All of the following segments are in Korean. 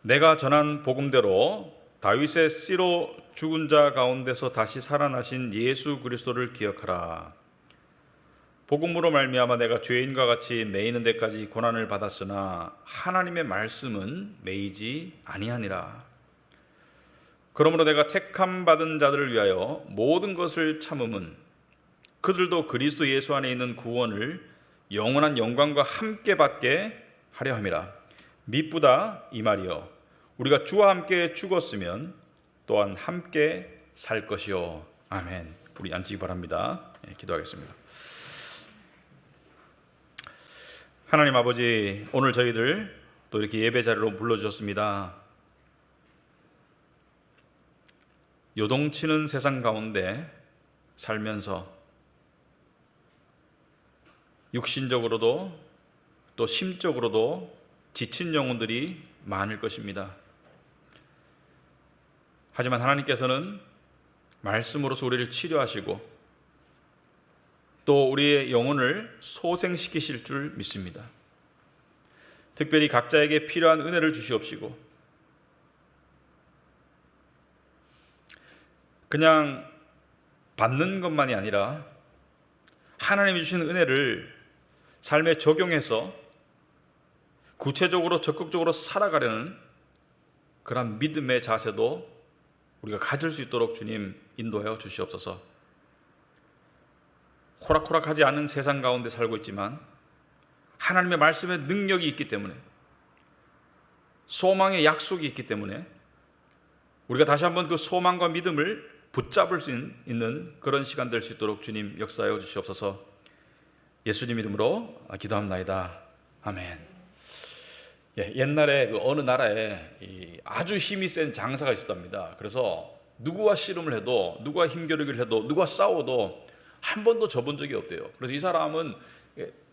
내가 전한 복음대로 다윗의 씨로 죽은 자 가운데서 다시 살아나신 예수 그리스도를 기억하라. 복음으로 말미암아 내가 죄인과 같이 매이는 데까지 고난을 받았으나 하나님의 말씀은 매이지 아니하니라. 그러므로 내가 택함 받은 자들을 위하여 모든 것을 참음은 그들도 그리스도 예수 안에 있는 구원을 영원한 영광과 함께 받게 하려 함이라. 미쁘다 이 말이요, 우리가 주와 함께 죽었으면 또한 함께 살 것이요. 아멘. 우리 앉히기 바랍니다. 기도하겠습니다. 하나님 아버지, 오늘 저희들 또 이렇게 예배 자리로 불러주셨습니다. 요동치는 세상 가운데 살면서 육신적으로도 또 심적으로도 지친 영혼들이 많을 것입니다. 하지만 하나님께서는 말씀으로서 우리를 치료하시고 또 우리의 영혼을 소생시키실 줄 믿습니다. 특별히 각자에게 필요한 은혜를 주시옵시고 그냥 받는 것만이 아니라 하나님이 주신 은혜를 삶에 적용해서 구체적으로 적극적으로 살아가려는 그런 믿음의 자세도 우리가 가질 수 있도록 주님 인도하여 주시옵소서. 호락호락하지 않은 세상 가운데 살고 있지만 하나님의 말씀에 능력이 있기 때문에, 소망의 약속이 있기 때문에 우리가 다시 한번 그 소망과 믿음을 붙잡을 수 있는 그런 시간 될 수 있도록 주님 역사하여 주시옵소서. 예수님 이름으로 기도합나이다. 아멘. 옛날에 그 어느 나라에 아주 힘이 센 장사가 있었답니다. 그래서 누구와 씨름을 해도, 누구와 힘겨루기를 해도, 누구와 싸워도 한 번도 져본 적이 없대요. 그래서 이 사람은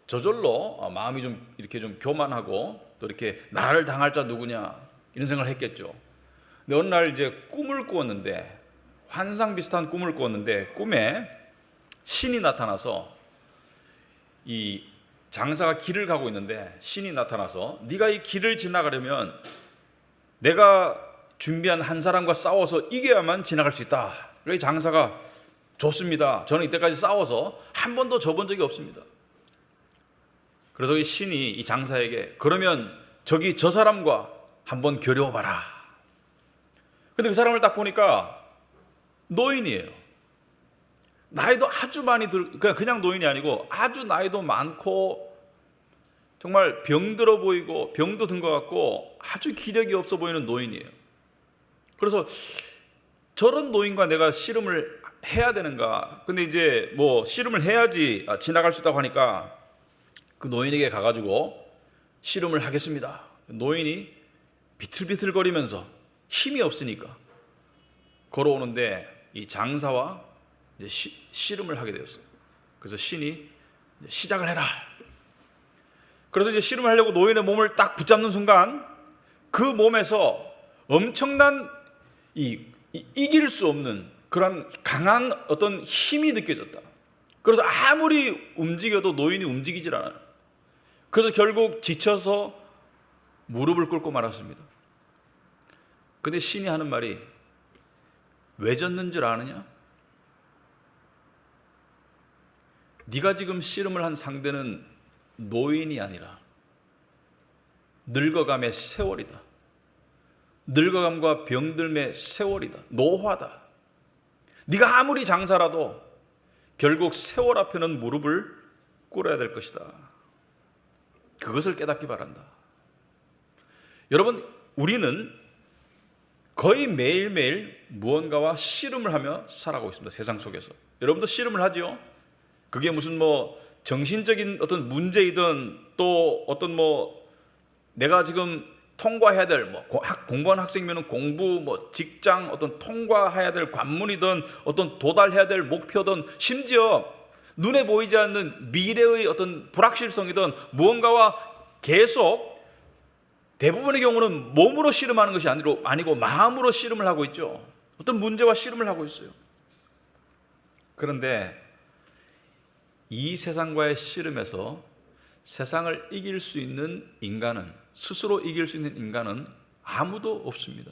저절로 마음이 좀 이렇게 좀 교만하고 또 이렇게 나를 당할 자 누구냐 이런 생각을 했겠죠. 근데 어느 날 이제 꿈을 꾸었는데, 환상 비슷한 꿈을 꾸었는데 꿈에 신이 나타나서 이 장사가 길을 가고 있는데 신이 나타나서 네가 이 길을 지나가려면 내가 준비한 한 사람과 싸워서 이겨야만 지나갈 수 있다. 그래서 장사가 좋습니다. 저는 이때까지 싸워서 한 번도 져본 적이 없습니다. 그래서 이 신이 이 장사에게 그러면 저기 저 사람과 한번 겨뤄봐라. 근데 그 사람을 딱 보니까 노인이에요. 나이도 아주 많이 그냥 노인이 아니고 아주 나이도 많고 정말 병들어 보이고 병도 든 것 같고 아주 기력이 없어 보이는 노인이에요. 그래서 저런 노인과 내가 씨름을 해야 되는가? 근데 이제 뭐 씨름을 해야지 지나갈 수 있다고 하니까 그 노인에게 가가지고 씨름을 하겠습니다. 노인이 비틀비틀거리면서 힘이 없으니까 걸어오는데 이 장사와 이제 씨름을 하게 되었어요. 그래서 신이 시작을 해라. 그래서 이제 씨름을 하려고 노인의 몸을 딱 붙잡는 순간 그 몸에서 엄청난 이길 수 없는 그런 강한 어떤 힘이 느껴졌다. 그래서 아무리 움직여도 노인이 움직이질 않아요. 그래서 결국 지쳐서 무릎을 꿇고 말았습니다. 근데 신이 하는 말이 왜 졌는 줄 아느냐? 네가 지금 씨름을 한 상대는 노인이 아니라 늙어감의 세월이다. 늙어감과 병들의 세월이다. 노화다. 네가 아무리 장사라도 결국 세월 앞에는 무릎을 꿇어야 될 것이다. 그것을 깨닫기 바란다. 여러분, 우리는 거의 매일매일 무언가와 씨름을 하며 살아가고 있습니다. 세상 속에서. 여러분도 씨름을 하죠? 그게 무슨 뭐 정신적인 어떤 문제이든 또 어떤 뭐 내가 지금 통과해야 될 뭐 공부하는 학생이면 공부, 뭐 직장 어떤 통과해야 될 관문이든 어떤 도달해야 될 목표든 심지어 눈에 보이지 않는 미래의 어떤 불확실성이든 무언가와 계속 대부분의 경우는 몸으로 씨름하는 것이 아니고 마음으로 씨름을 하고 있죠. 어떤 문제와 씨름을 하고 있어요. 그런데 이 세상과의 씨름에서 세상을 이길 수 있는 인간은, 스스로 이길 수 있는 인간은 아무도 없습니다.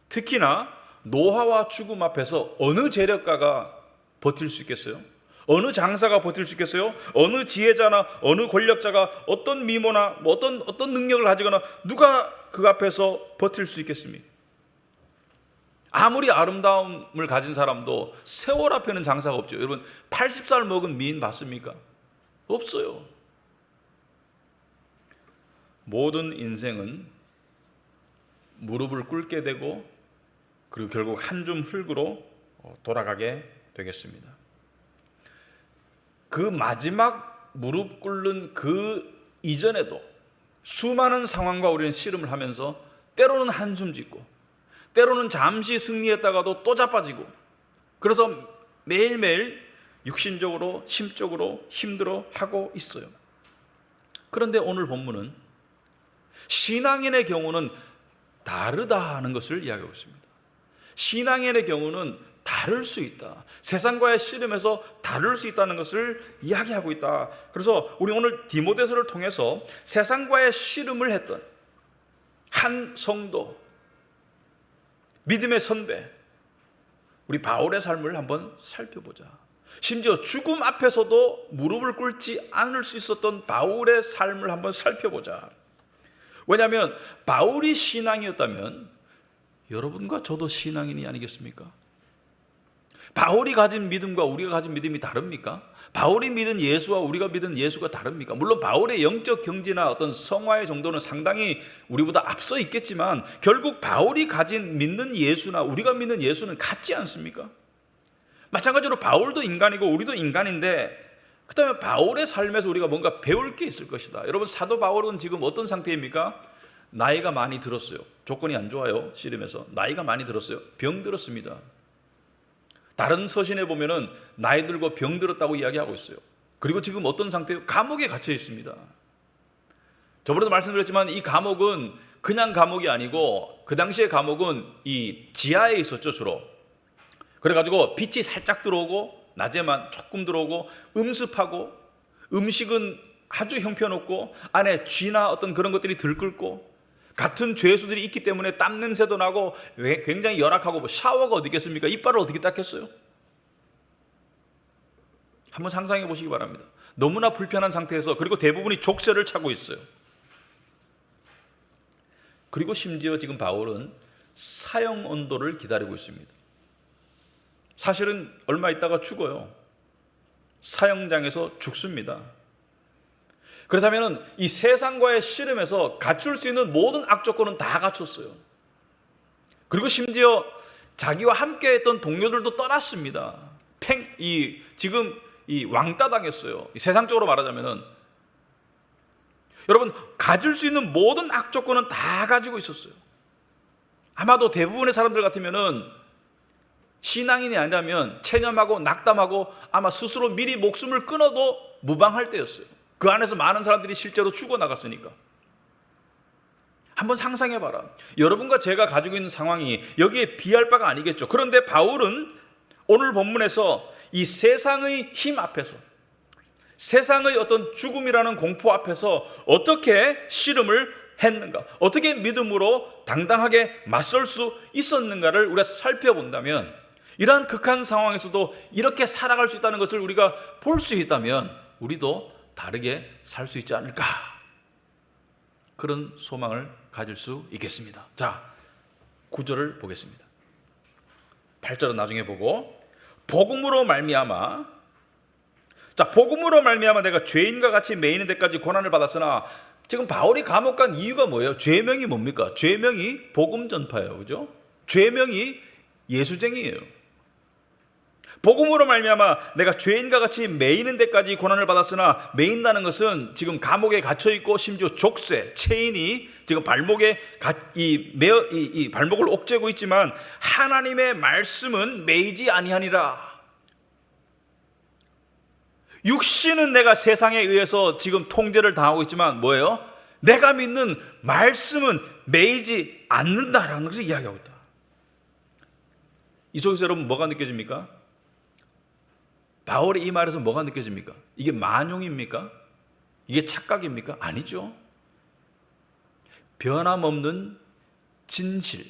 특히나 노화와 죽음 앞에서 어느 재력가가 버틸 수 있겠어요? 어느 장사가 버틸 수 있겠어요? 어느 지혜자나 어느 권력자가 어떤 미모나 어떤 능력을 가지거나 누가 그 앞에서 버틸 수 있겠습니까? 아무리 아름다움을 가진 사람도 세월 앞에는 장사가 없죠. 여러분 80살 먹은 미인 봤습니까? 없어요. 모든 인생은 무릎을 꿇게 되고 그리고 결국 한 줌 흙으로 돌아가게 되겠습니다. 그 마지막 무릎 꿇는 그 이전에도 수많은 상황과 우리는 씨름을 하면서 때로는 한숨 짓고 때로는 잠시 승리했다가도 또 자빠지고 그래서 매일매일 육신적으로 심적으로 힘들어 하고 있어요. 그런데 오늘 본문은 신앙인의 경우는 다르다는 것을 이야기하고 있습니다. 신앙인의 경우는 다를 수 있다. 세상과의 씨름에서 다를 수 있다는 것을 이야기하고 있다. 그래서 우리 오늘 디모데서를 통해서 세상과의 씨름을 했던 한 성도, 믿음의 선배, 우리 바울의 삶을 한번 살펴보자. 심지어 죽음 앞에서도 무릎을 꿇지 않을 수 있었던 바울의 삶을 한번 살펴보자. 왜냐하면 바울이 신앙이었다면 여러분과 저도 신앙인이 아니겠습니까? 바울이 가진 믿음과 우리가 가진 믿음이 다릅니까? 바울이 믿은 예수와 우리가 믿은 예수가 다릅니까? 물론 바울의 영적 경지나 어떤 성화의 정도는 상당히 우리보다 앞서 있겠지만 결국 바울이 가진 믿는 예수나 우리가 믿는 예수는 같지 않습니까? 마찬가지로 바울도 인간이고 우리도 인간인데 그 다음에 바울의 삶에서 우리가 뭔가 배울 게 있을 것이다. 여러분 사도 바울은 지금 어떤 상태입니까? 나이가 많이 들었어요. 조건이 안 좋아요. 씨름에서 나이가 많이 들었어요. 병 들었습니다. 다른 서신에 보면은 나이 들고 병 들었다고 이야기하고 있어요. 그리고 지금 어떤 상태예요? 감옥에 갇혀 있습니다. 저번에도 말씀드렸지만 이 감옥은 그냥 감옥이 아니고 그 당시의 감옥은 이 지하에 있었죠, 주로. 그래가지고 빛이 살짝 들어오고 낮에만 조금 들어오고 음습하고 음식은 아주 형편없고 안에 쥐나 어떤 그런 것들이 들끓고 같은 죄수들이 있기 때문에 땀 냄새도 나고 굉장히 열악하고 샤워가 어디 있겠습니까? 이빨을 어떻게 닦겠어요? 한번 상상해 보시기 바랍니다. 너무나 불편한 상태에서 그리고 대부분이 족쇄를 차고 있어요. 그리고 심지어 지금 바울은 사형 언도를 기다리고 있습니다. 사실은 얼마 있다가 죽어요. 사형장에서 죽습니다. 그렇다면 이 세상과의 씨름에서 갖출 수 있는 모든 악조건은 다 갖췄어요. 그리고 심지어 자기와 함께했던 동료들도 떠났습니다. 지금 왕따 당했어요. 세상적으로 말하자면은 여러분 가질 수 있는 모든 악조건은 다 가지고 있었어요. 아마도 대부분의 사람들 같으면은 신앙인이 아니라면 체념하고 낙담하고 아마 스스로 미리 목숨을 끊어도 무방할 때였어요. 그 안에서 많은 사람들이 실제로 죽어나갔으니까. 한번 상상해봐라. 여러분과 제가 가지고 있는 상황이 여기에 비할 바가 아니겠죠. 그런데 바울은 오늘 본문에서 이 세상의 힘 앞에서 세상의 어떤 죽음이라는 공포 앞에서 어떻게 씨름을 했는가, 어떻게 믿음으로 당당하게 맞설 수 있었는가를 우리가 살펴본다면 이러한 극한 상황에서도 이렇게 살아갈 수 있다는 것을 우리가 볼 수 있다면 우리도 다르게 살 수 있지 않을까, 그런 소망을 가질 수 있겠습니다. 자, 9절을 보겠습니다. 8절은 나중에 보고 복음으로 말미암아, 자, 복음으로 말미암아 내가 죄인과 같이 매이는 데까지 고난을 받았으나, 지금 바울이 감옥 간 이유가 뭐예요? 죄명이 뭡니까? 죄명이 복음 전파예요. 그죠? 죄명이 예수쟁이에요. 복음으로 말미암아 내가 죄인과 같이 매이는 데까지 고난을 받았으나, 매인다는 것은 지금 감옥에 갇혀 있고 심지어 족쇄, 체인이 지금 발목에 이 발목을 옥죄고 있지만 하나님의 말씀은 매이지 아니하니라. 육신은 내가 세상에 의해서 지금 통제를 당하고 있지만 뭐예요? 내가 믿는 말씀은 매이지 않는다라는 것을 이야기하고 있다. 이 속에서 여러분 뭐가 느껴집니까? 바울의 이 말에서 뭐가 느껴집니까? 이게 만용입니까? 이게 착각입니까? 아니죠. 변함없는 진실,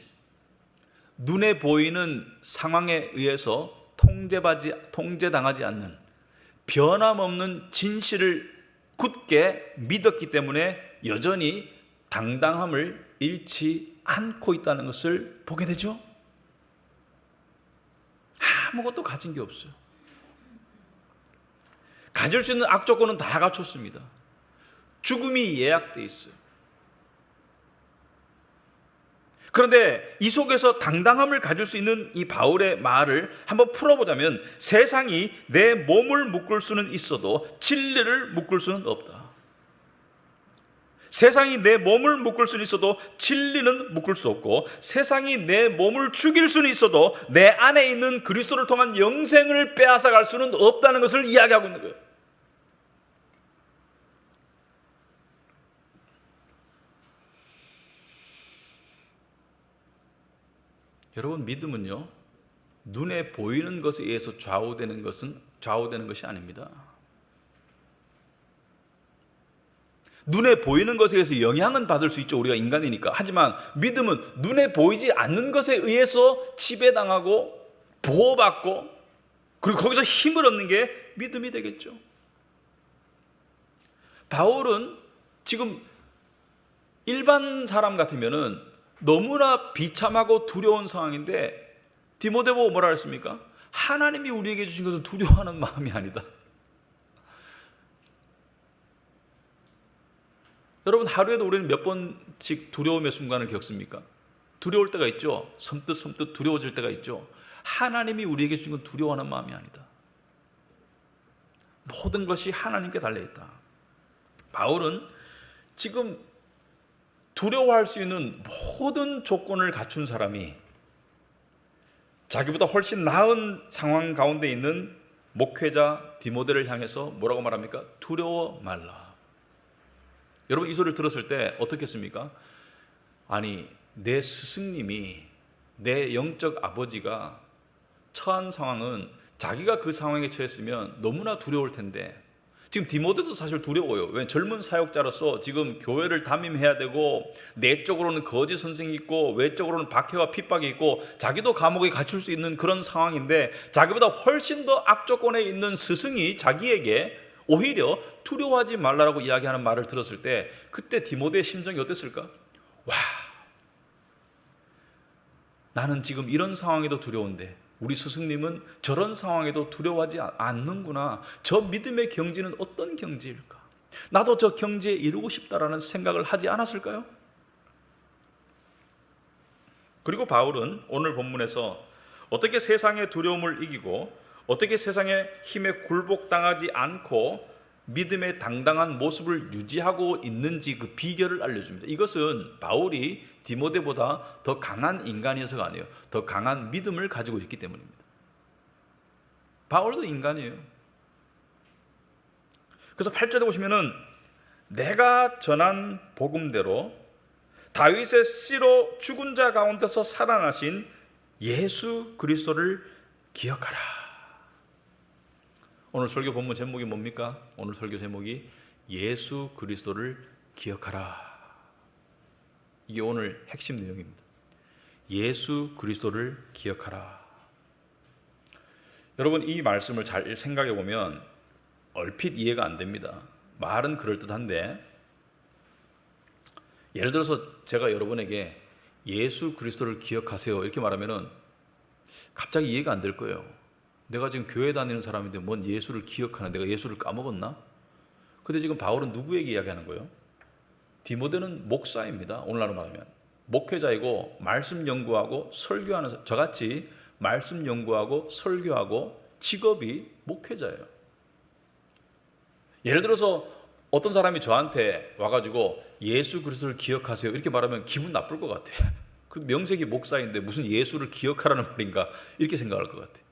눈에 보이는 상황에 의해서 통제당하지 않는 변함없는 진실을 굳게 믿었기 때문에 여전히 당당함을 잃지 않고 있다는 것을 보게 되죠. 아무것도 가진 게 없어요. 가질 수 있는 악조건은 다 갖췄습니다. 죽음이 예약되어 있어요. 그런데 이 속에서 당당함을 가질 수 있는 이 바울의 말을 한번 풀어보자면, 세상이 내 몸을 묶을 수는 있어도 진리를 묶을 수는 없다. 세상이 내 몸을 묶을 수는 있어도 진리는 묶을 수 없고, 세상이 내 몸을 죽일 수는 있어도 내 안에 있는 그리스도를 통한 영생을 빼앗아갈 수는 없다는 것을 이야기하고 있는 거예요. 여러분, 믿음은요, 눈에 보이는 것에 의해서 좌우되는 것이 아닙니다. 눈에 보이는 것에 의해서 영향은 받을 수 있죠. 우리가 인간이니까. 하지만 믿음은 눈에 보이지 않는 것에 의해서 지배당하고 보호받고, 그리고 거기서 힘을 얻는 게 믿음이 되겠죠. 바울은 지금 일반 사람 같으면은 너무나 비참하고 두려운 상황인데, 디모데 보고 뭐라 했습니까? 하나님이 우리에게 주신 것을 두려워하는 마음이 아니다. 여러분, 하루에도 우리는 몇 번씩 두려움의 순간을 겪습니까? 두려울 때가 있죠. 섬뜩 두려워질 때가 있죠. 하나님이 우리에게 주신 건 두려워하는 마음이 아니다. 모든 것이 하나님께 달려있다. 바울은 지금 두려워할 수 있는 모든 조건을 갖춘 사람이 자기보다 훨씬 나은 상황 가운데 있는 목회자 디모데를 향해서 뭐라고 말합니까? 두려워 말라. 여러분, 이 소리를 들었을 때 어떻겠습니까? 아니, 내 스승님이, 내 영적 아버지가 처한 상황은 자기가 그 상황에 처했으면 너무나 두려울 텐데, 지금 디모데도 사실 두려워요. 왜? 젊은 사역자로서 지금 교회를 담임해야 되고, 내적으로는 거짓 선생이 있고, 외적으로는 박해와 핍박이 있고, 자기도 감옥에 갇힐 수 있는 그런 상황인데, 자기보다 훨씬 더 악조건에 있는 스승이 자기에게 오히려 두려워하지 말라라고 이야기하는 말을 들었을 때, 그때 디모데의 심정이 어땠을까? 와, 나는 지금 이런 상황에도 두려운데 우리 스승님은 저런 상황에도 두려워하지 않는구나. 저 믿음의 경지는 어떤 경지일까? 나도 저 경지에 이루고 싶다라는 생각을 하지 않았을까요? 그리고 바울은 오늘 본문에서 어떻게 세상의 두려움을 이기고 어떻게 세상의 힘에 굴복당하지 않고 믿음의 당당한 모습을 유지하고 있는지 그 비결을 알려줍니다. 이것은 바울이 디모데보다 더 강한 인간이어서가 아니에요. 더 강한 믿음을 가지고 있기 때문입니다. 바울도 인간이에요. 그래서 8절에 보시면은 내가 전한 복음대로 다윗의 씨로 죽은 자 가운데서 살아나신 예수 그리스도를 기억하라. 오늘 설교 본문 제목이 뭡니까? 오늘 설교 제목이 예수 그리스도를 기억하라. 이게 오늘 핵심 내용입니다. 예수 그리스도를 기억하라. 여러분, 이 말씀을 잘 생각해 보면 얼핏 이해가 안 됩니다. 말은 그럴듯한데, 예를 들어서 제가 여러분에게 예수 그리스도를 기억하세요 이렇게 말하면은 갑자기 이해가 안 될 거예요. 내가 지금 교회 다니는 사람인데 뭔 예수를 기억하나? 내가 예수를 까먹었나? 근데 지금 바울은 누구에게 이야기하는 거예요? 디모데는 목사입니다. 오늘날로 말하면 목회자이고 말씀 연구하고 설교하는, 저같이 말씀 연구하고 설교하고 직업이 목회자예요. 예를 들어서 어떤 사람이 저한테 와가지고 예수 그리스도를 기억하세요 이렇게 말하면 기분 나쁠 것 같아요. 명색이 목사인데 무슨 예수를 기억하라는 말인가 이렇게 생각할 것 같아요.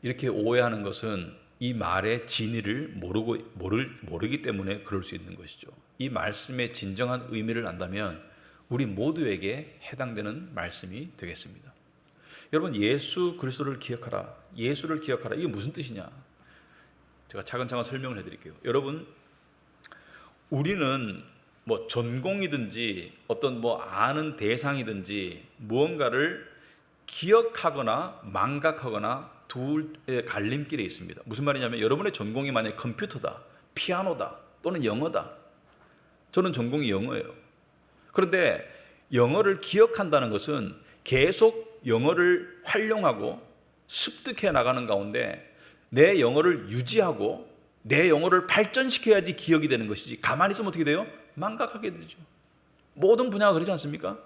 이렇게 오해하는 것은 이 말의 진위를 모르기 때문에 그럴 수 있는 것이죠. 이 말씀의 진정한 의미를 안다면 우리 모두에게 해당되는 말씀이 되겠습니다. 여러분, 예수 그리스도를 기억하라, 예수를 기억하라, 이게 무슨 뜻이냐? 제가 차근차근 설명을 해드릴게요. 여러분, 우리는 뭐 전공이든지 어떤 뭐 아는 대상이든지 무언가를 기억하거나 망각하거나 둘의 갈림길에 있습니다. 무슨 말이냐면 여러분의 전공이 만약에 컴퓨터다, 피아노다 또는 영어다. 저는 전공이 영어예요. 그런데 영어를 기억한다는 것은 계속 영어를 활용하고 습득해 나가는 가운데 내 영어를 유지하고 내 영어를 발전시켜야지 기억이 되는 것이지, 가만히 있으면 어떻게 돼요? 망각하게 되죠. 모든 분야가 그러지 않습니까?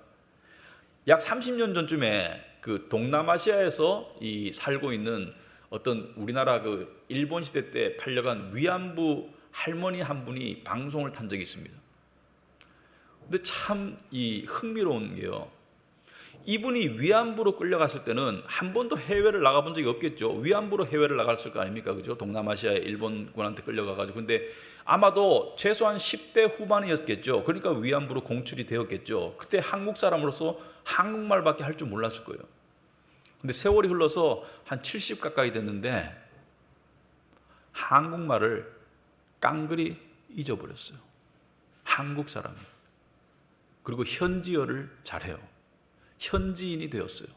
약 30년 전쯤에 그 동남아시아에서 살고 있는 어떤 우리나라 그 일본 시대 때 팔려간 위안부 할머니 한 분이 방송을 탄 적이 있습니다. 근데 참 흥미로운 게요, 이분이 위안부로 끌려갔을 때는 한 번도 해외를 나가본 적이 없겠죠. 위안부로 해외를 나갔을 거 아닙니까? 그죠? 동남아시아의 일본군한테 끌려가가지고. 근데 아마도 최소한 10대 후반이었겠죠. 그러니까 위안부로 공출이 되었겠죠. 그때 한국 사람으로서 한국말밖에 할 줄 몰랐을 거예요. 근데 세월이 흘러서 한 70 가까이 됐는데 한국말을 깡그리 잊어버렸어요. 한국 사람이. 그리고 현지어를 잘해요. 현지인이 되었어요.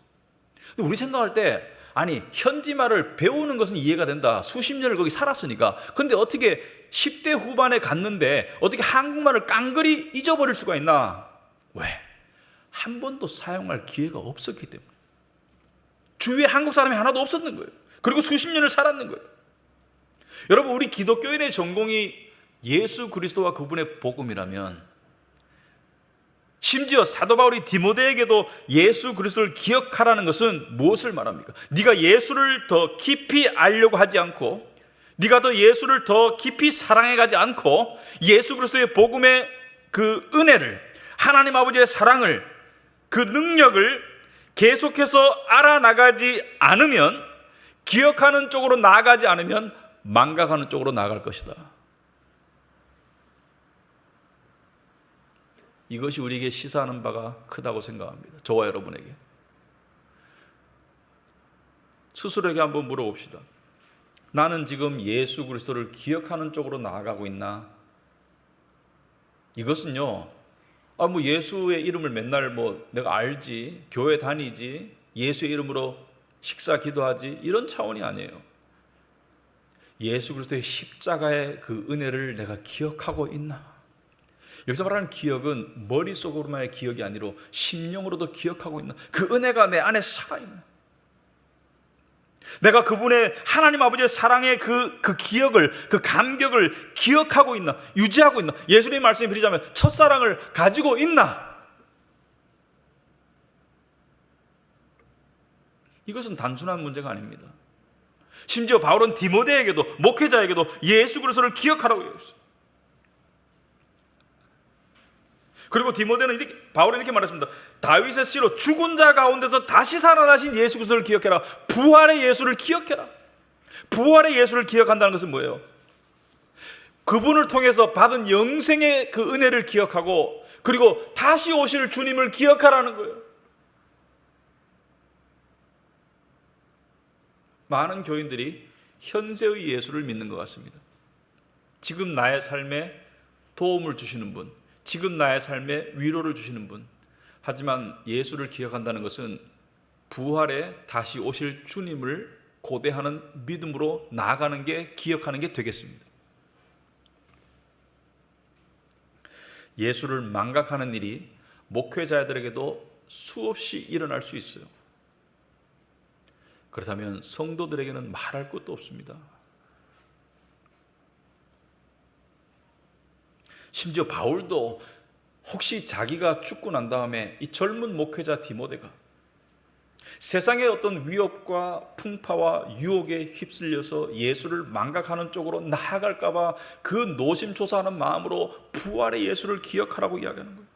근데 우리 생각할 때, 아니 현지말을 배우는 것은 이해가 된다. 수십 년을 거기 살았으니까. 근데 어떻게 10대 후반에 갔는데 어떻게 한국말을 깡그리 잊어버릴 수가 있나? 왜? 한 번도 사용할 기회가 없었기 때문에. 주위에 한국 사람이 하나도 없었는 거예요. 그리고 수십 년을 살았는 거예요. 여러분, 우리 기독교인의 전공이 예수 그리스도와 그분의 복음이라면, 심지어 사도 바울이 디모데에게도 예수 그리스도를 기억하라는 것은 무엇을 말합니까? 네가 예수를 더 깊이 알려고 하지 않고, 네가 더 예수를 더 깊이 사랑해 가지 않고, 예수 그리스도의 복음의 그 은혜를, 하나님 아버지의 사랑을, 그 능력을 계속해서 알아나가지 않으면, 기억하는 쪽으로 나아가지 않으면 망각하는 쪽으로 나아갈 것이다. 이것이 우리에게 시사하는 바가 크다고 생각합니다. 저와 여러분에게. 스스로에게 한번 물어봅시다. 나는 지금 예수 그리스도를 기억하는 쪽으로 나아가고 있나? 이것은요, 뭐 예수의 이름을 맨날 내가 알지, 교회 다니지, 예수의 이름으로 식사 기도하지, 이런 차원이 아니에요. 예수 그리스도의 십자가의 그 은혜를 내가 기억하고 있나? 여기서 말하는 기억은 머릿속으로만의 기억이 아니라 심령으로도 기억하고 있나? 그 은혜가 내 안에 살아있나? 내가 그분의 하나님 아버지의 사랑의 그 기억을, 그 감격을 기억하고 있나? 유지하고 있나? 예수님의 말씀에 빌리자면 첫사랑을 가지고 있나? 이것은 단순한 문제가 아닙니다. 심지어 바울은 디모데에게도, 목회자에게도 예수 그리스도를 기억하라고 했어요. 그리고 디모데는 바울은 이렇게 말했습니다. 다윗의 씨로 죽은 자 가운데서 다시 살아나신 예수 그리스도를 기억해라. 부활의 예수를 기억해라. 부활의 예수를 기억한다는 것은 뭐예요? 그분을 통해서 받은 영생의 그 은혜를 기억하고, 그리고 다시 오실 주님을 기억하라는 거예요. 많은 교인들이 현세의 예수를 믿는 것 같습니다. 지금 나의 삶에 도움을 주시는 분, 지금 나의 삶에 위로를 주시는 분. 하지만 예수를 기억한다는 것은 부활에 다시 오실 주님을 고대하는 믿음으로 나아가는 게, 기억하는 게 되겠습니다. 예수를 망각하는 일이 목회자들에게도 수없이 일어날 수 있어요. 그렇다면 성도들에게는 말할 것도 없습니다. 심지어 바울도 혹시 자기가 죽고 난 다음에 이 젊은 목회자 디모데가 세상의 어떤 위협과 풍파와 유혹에 휩쓸려서 예수를 망각하는 쪽으로 나아갈까 봐 그 노심초사하는 마음으로 부활의 예수를 기억하라고 이야기하는 거예요.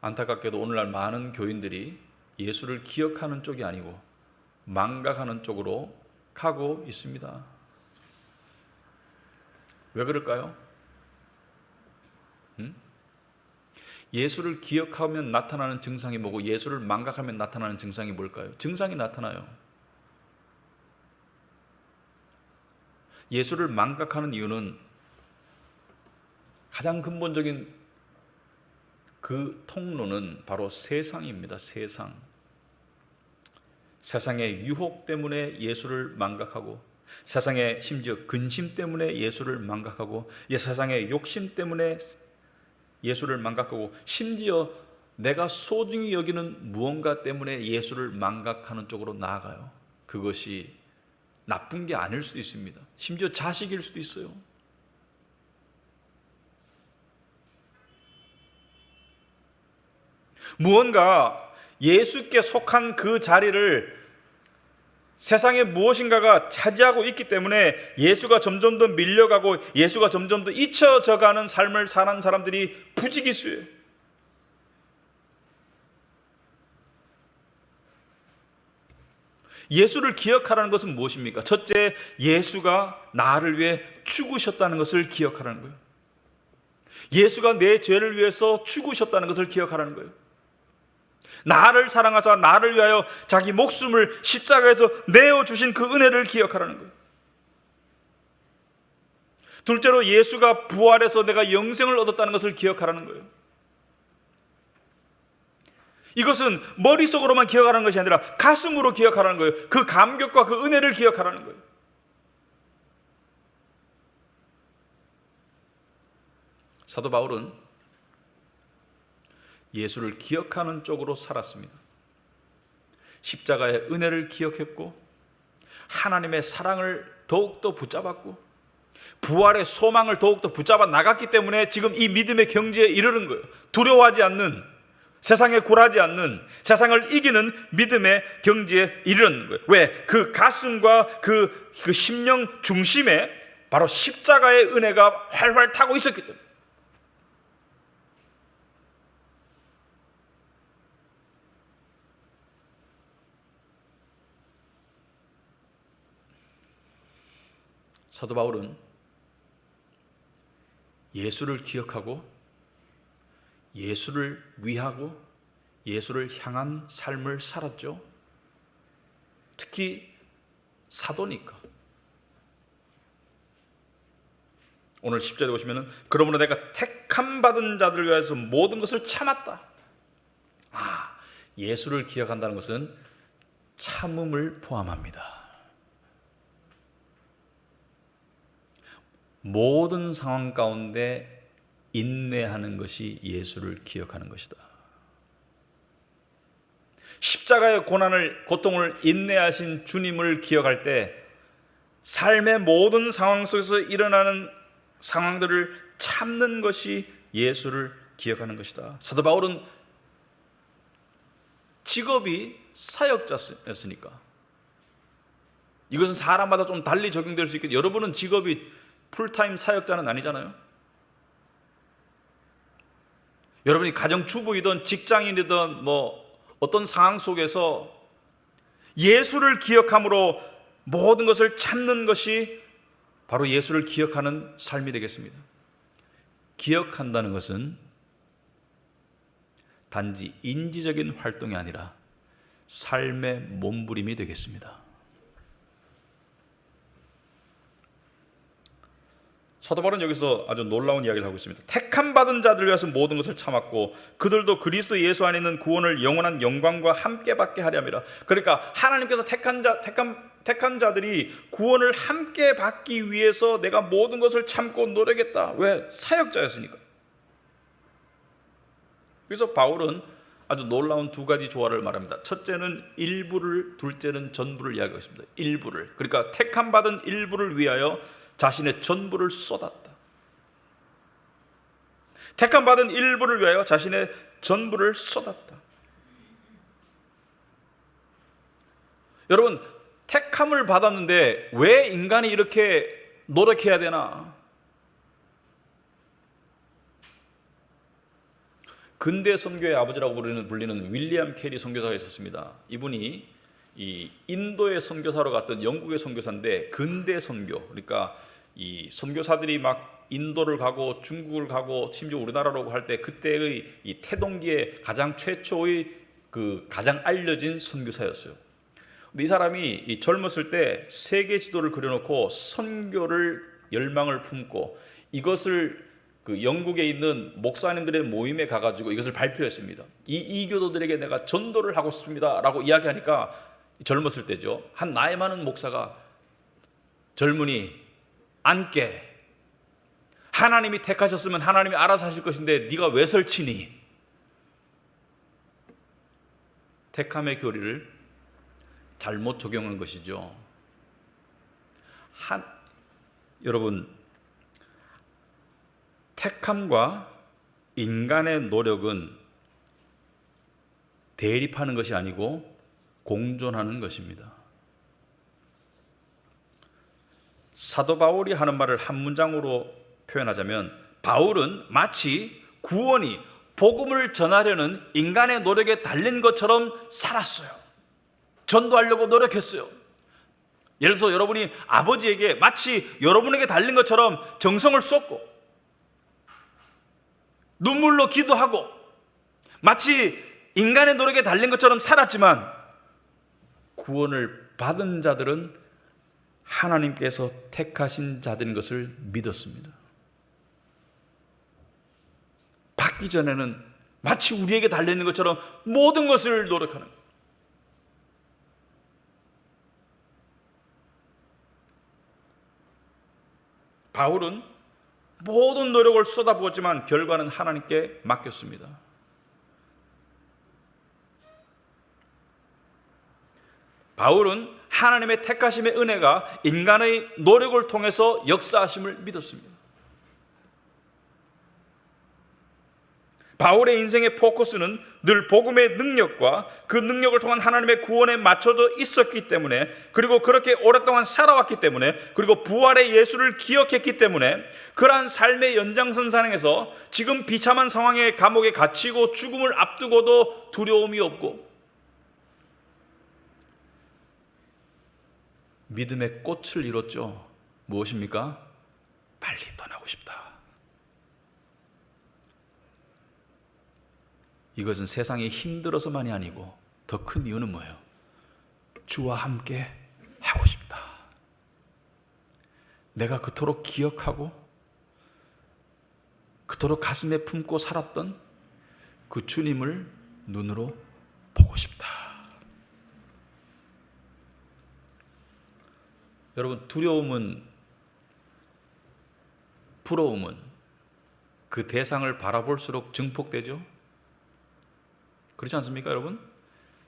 안타깝게도 오늘날 많은 교인들이 예수를 기억하는 쪽이 아니고 망각하는 쪽으로 가고 있습니다. 왜 그럴까요? 예수를 기억하면 나타나는 증상이 뭐고 예수를 망각하면 나타나는 증상이 뭘까요? 증상이 나타나요. 예수를 망각하는 이유는 가장 근본적인 그 통로는 바로 세상입니다. 세상. 세상의 유혹 때문에 예수를 망각하고, 세상의 심지어 근심 때문에 예수를 망각하고, 세상의 욕심 때문에 예수를 망각하고, 심지어 내가 소중히 여기는 무언가 때문에 예수를 망각하는 쪽으로 나아가요. 그것이 나쁜 게 아닐 수도 있습니다. 심지어 자식일 수도 있어요. 무언가 예수께 속한 그 자리를 세상에 무엇인가가 차지하고 있기 때문에 예수가 점점 더 밀려가고 예수가 점점 더 잊혀져가는 삶을 사는 사람들이 부지기수예요. 예수를 기억하라는 것은 무엇입니까? 첫째, 예수가 나를 위해 죽으셨다는 것을 기억하라는 거예요. 예수가 내 죄를 위해서 죽으셨다는 것을 기억하라는 거예요. 나를 사랑하사 나를 위하여 자기 목숨을 십자가에서 내어주신 그 은혜를 기억하라는 거예요. 둘째로, 예수가 부활해서 내가 영생을 얻었다는 것을 기억하라는 거예요. 이것은 머릿속으로만 기억하라는 것이 아니라 가슴으로 기억하라는 거예요. 그 감격과 그 은혜를 기억하라는 거예요. 사도 바울은 예수를 기억하는 쪽으로 살았습니다. 십자가의 은혜를 기억했고, 하나님의 사랑을 더욱더 붙잡았고, 부활의 소망을 더욱더 붙잡아 나갔기 때문에 지금 이 믿음의 경지에 이르는 거예요. 두려워하지 않는, 세상에 굴하지 않는, 세상을 이기는 믿음의 경지에 이르는 거예요. 왜? 그 가슴과 그 심령 중심에 바로 십자가의 은혜가 활활 타고 있었기 때문에. 사도 바울은 예수를 기억하고 예수를 위하고 예수를 향한 삶을 살았죠. 특히 사도니까. 오늘 10절에 보시면 그러므로 내가 택함 받은 자들을 위해서 모든 것을 참았다. 예수를 기억한다는 것은 참음을 포함합니다. 모든 상황 가운데 인내하는 것이 예수를 기억하는 것이다. 십자가의 고통을 인내하신 주님을 기억할 때 삶의 모든 상황 속에서 일어나는 상황들을 참는 것이 예수를 기억하는 것이다. 사도 바울은 직업이 사역자였으니까, 이것은 사람마다 좀 달리 적용될 수 있겠죠. 여러분은 직업이 풀타임 사역자는 아니잖아요. 여러분이 가정주부이든 직장인이든 어떤 상황 속에서 예수를 기억함으로 모든 것을 참는 것이 바로 예수를 기억하는 삶이 되겠습니다. 기억한다는 것은 단지 인지적인 활동이 아니라 삶의 몸부림이 되겠습니다. 사도 바울은 여기서 아주 놀라운 이야기를 하고 있습니다. 택함 받은 자들을 위해서 모든 것을 참았고 그들도 그리스도 예수 안에 있는 구원을 영원한 영광과 함께 받게 하려니라. 그러니까 하나님께서 택한 자들이 구원을 함께 받기 위해서 내가 모든 것을 참고 노력했다. 왜? 사역자였으니까. 그래서 바울은 아주 놀라운 두 가지 조화를 말합니다. 첫째는 일부를, 둘째는 전부를 이야기하고 있습니다. 일부를, 그러니까 택함 받은 일부를 위하여 자신의 전부를 쏟았다. 택함 받은 일부를 위하여 자신의 전부를 쏟았다. 여러분, 택함을 받았는데 왜 인간이 이렇게 노력해야 되나? 근대 선교의 아버지라고 불리는 윌리엄 캐리 선교사가 있었습니다. 이분이 이 인도의 선교사로 갔던 영국의 선교사인데, 근대 선교, 그러니까 이 선교사들이 막 인도를 가고 중국을 가고 심지어 우리나라로 할 때 그때의 이 태동기의 가장 최초의 그 가장 알려진 선교사였어요. 근데 이 사람이 이 젊었을 때 세계 지도를 그려놓고 선교를 열망을 품고 이것을 그 영국에 있는 목사님들의 모임에 가가지고 이것을 발표했습니다. 이 이교도들에게 내가 전도를 하고 싶습니다 라고 이야기하니까 젊었을 때죠, 한 나이 많은 목사가 젊은이 앉게, 하나님이 택하셨으면 하나님이 알아서 하실 것인데 네가 왜 설치니? 택함의 교리를 잘못 적용한 것이죠. 여러분, 택함과 인간의 노력은 대립하는 것이 아니고 공존하는 것입니다. 사도 바울이 하는 말을 한 문장으로 표현하자면, 바울은 마치 구원이 복음을 전하려는 인간의 노력에 달린 것처럼 살았어요. 전도하려고 노력했어요. 예를 들어서 여러분이 아버지에게 마치 여러분에게 달린 것처럼 정성을 쏟고 눈물로 기도하고 마치 인간의 노력에 달린 것처럼 살았지만, 구원을 받은 자들은 하나님께서 택하신 자들인 것을 믿었습니다. 받기 전에는 마치 우리에게 달려있는 것처럼 모든 것을 노력하는 거예요. 바울은 모든 노력을 쏟아부었지만 결과는 하나님께 맡겼습니다. 바울은 하나님의 택하심의 은혜가 인간의 노력을 통해서 역사하심을 믿었습니다. 바울의 인생의 포커스는 늘 복음의 능력과 그 능력을 통한 하나님의 구원에 맞춰져 있었기 때문에, 그리고 그렇게 오랫동안 살아왔기 때문에, 그리고 부활의 예수를 기억했기 때문에 그러한 삶의 연장선상에서 지금 비참한 상황에 감옥에 갇히고 죽음을 앞두고도 두려움이 없고 믿음의 꽃을 이뤘죠. 무엇입니까? 빨리 떠나고 싶다. 이것은 세상이 힘들어서만이 아니고 더 큰 이유는 뭐예요? 주와 함께 하고 싶다. 내가 그토록 기억하고 그토록 가슴에 품고 살았던 그 주님을 눈으로 보고 싶다. 여러분, 두려움은, 부러움은 그 대상을 바라볼수록 증폭되죠. 그렇지 않습니까, 여러분?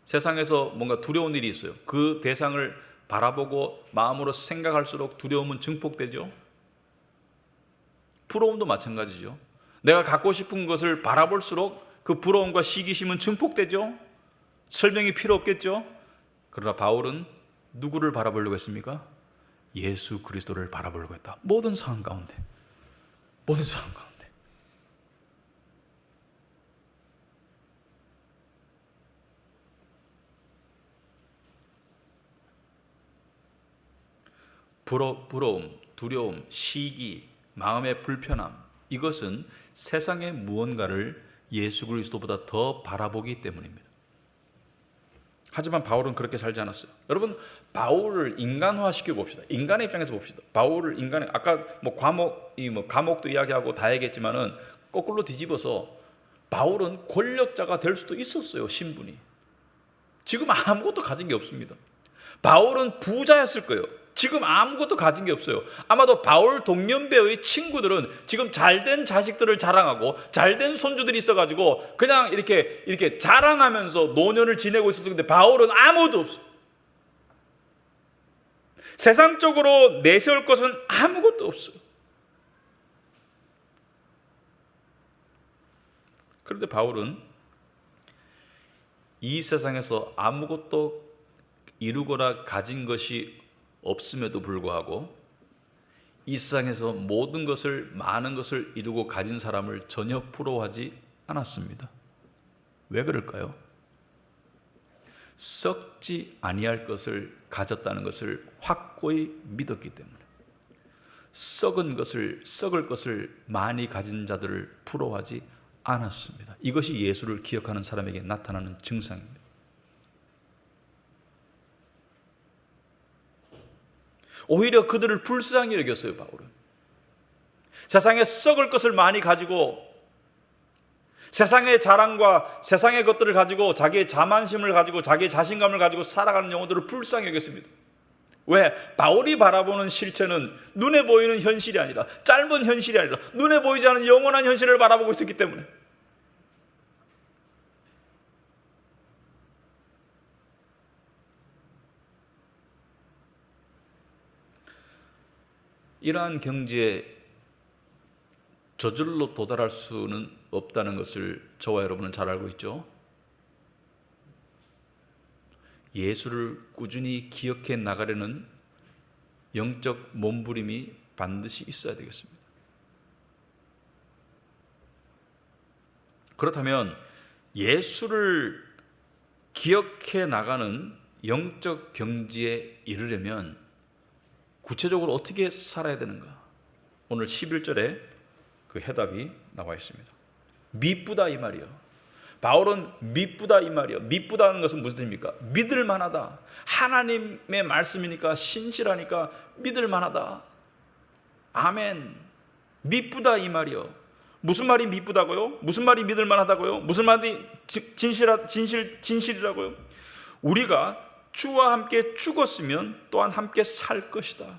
세상에서 뭔가 두려운 일이 있어요. 그 대상을 바라보고 마음으로 생각할수록 두려움은 증폭되죠. 부러움도 마찬가지죠. 내가 갖고 싶은 것을 바라볼수록 그 부러움과 시기심은 증폭되죠. 설명이 필요 없겠죠. 그러나 바울은 누구를 바라보려고 했습니까? 예수 그리스도를 바라보려고 했다. 모든 상황 가운데, 모든 상황 가운데. 부러움, 두려움, 시기, 마음의 불편함, 이것은 세상의 무언가를 예수 그리스도보다 더 바라보기 때문입니다. 하지만 바울은 그렇게 살지 않았어요. 여러분, 바울을 인간화시켜 봅시다. 인간의 입장에서 봅시다. 바울을 인간의, 아까 감옥도 이야기하고 다 얘기했지만은 거꾸로 뒤집어서 바울은 권력자가 될 수도 있었어요. 신분이. 지금 아무것도 가진 게 없습니다. 바울은 부자였을 거예요. 지금 아무것도 가진 게 없어요. 아마도 바울 동년배의 친구들은 지금 잘된 자식들을 자랑하고 잘된 손주들이 있어가지고 그냥 이렇게 자랑하면서 노년을 지내고 있었는데, 바울은 아무도 없어요. 세상적으로 내세울 것은 아무것도 없어요. 그런데 바울은 이 세상에서 아무것도 이루거나 가진 것이 없음에도 불구하고 이 세상에서 모든 것을, 많은 것을 이루고 가진 사람을 전혀 부러워하지 않았습니다. 왜 그럴까요? 썩지 아니할 것을 가졌다는 것을 확고히 믿었기 때문에. 썩을 것을 많이 가진 자들을 부러워하지 않았습니다. 이것이 예수를 기억하는 사람에게 나타나는 증상입니다. 오히려 그들을 불쌍히 여겼어요. 바울은 세상에 썩을 것을 많이 가지고 세상의 자랑과 세상의 것들을 가지고 자기의 자만심을 가지고 자기의 자신감을 가지고 살아가는 영혼들을 불쌍히 여겼습니다. 왜? 바울이 바라보는 실체는 눈에 보이는 현실이 아니라, 짧은 현실이 아니라 눈에 보이지 않는 영원한 현실을 바라보고 있었기 때문에. 이러한 경지에 저절로 도달할 수는 없다는 것을 저와 여러분은 잘 알고 있죠. 예수를 꾸준히 기억해 나가려는 영적 몸부림이 반드시 있어야 되겠습니다. 그렇다면 예수를 기억해 나가는 영적 경지에 이르려면 구체적으로 어떻게 살아야 되는가? 오늘 11절에 그 해답이 나와 있습니다. 미쁘다 이 말이요. 바울은 미쁘다 이 말이요. 미쁘다는 것은 무슨 뜻입니까? 믿을 만하다. 하나님의 말씀이니까 신실하니까 믿을 만하다. 아멘. 미쁘다 이 말이요. 무슨 말이 미쁘다고요? 무슨 말이 믿을 만하다고요? 무슨 말이 진실이라고요? 우리가 주와 함께 죽었으면 또한 함께 살 것이다.